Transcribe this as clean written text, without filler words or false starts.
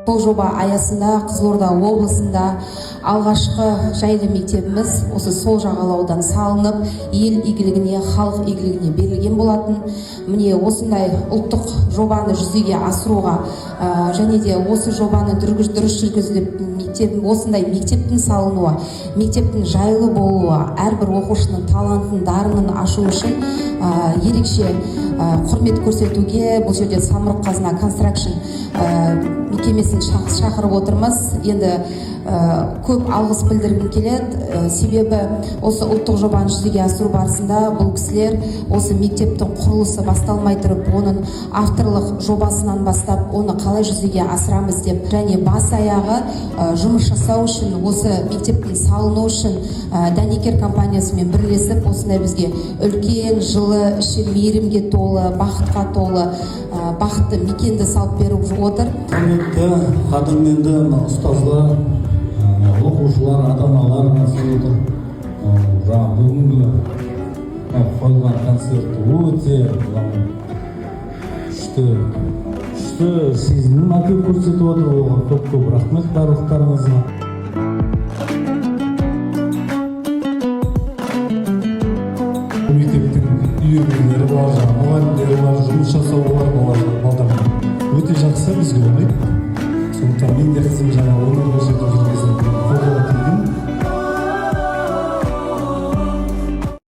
Бұл жоба аясында Қызылорда облысында алғашқы жайлы мектебіміз осы сол жағалаудан салынып, ел игілігіне, халық игілігіне берілген болатын. Міне осындай ұлттық жобаны жүзеге асыруға және де осы жобаны дұрыс жүргізіліп осындай мектептің салынуы, мектептің жайлы болуы, әрбір оқушының талантын, дарынын ашу үшін ерекше құрмет көрсетуге бұл жерде SAMRUK-KAZYNA CONSTRUCTION мекемесін шақырып отырмыз. Енді көп алғыс білдіргім келеді, себебі осы ұлттық жобаны жүзеге асыру барысында бұл кісілер осы мектептің құрылысы басталмай тұрып, оның авторлық жобасынан бастап, оны қалай жүзеге асырамыз деп, және бас аяғы жұмыс жасау үшін, осы мектептің салыну үшін дәнекер компаниясымен бірлесіп, осындай бізге үлкен, жылы, іші мейірімге толы, бақытқа толы, бақытты мекенді салып беріп отыр. Құрметті, қадірменді ұстаздар, оқушылар, ата-аналар қатысып отыр. Бүгінгі қойылған концерт өте күшті сезімін әкеліп көрсетіп отыр. Оған көп рахмет барлықтарыңызға. Мектептің үйірмелері бар, мұғалімдері бар, жұмыс жасауы бар, балалардың өте жақсы, бізге ұнайды. Сондықтан мен де қызым жаңа өнер көрсетіп жүргізіп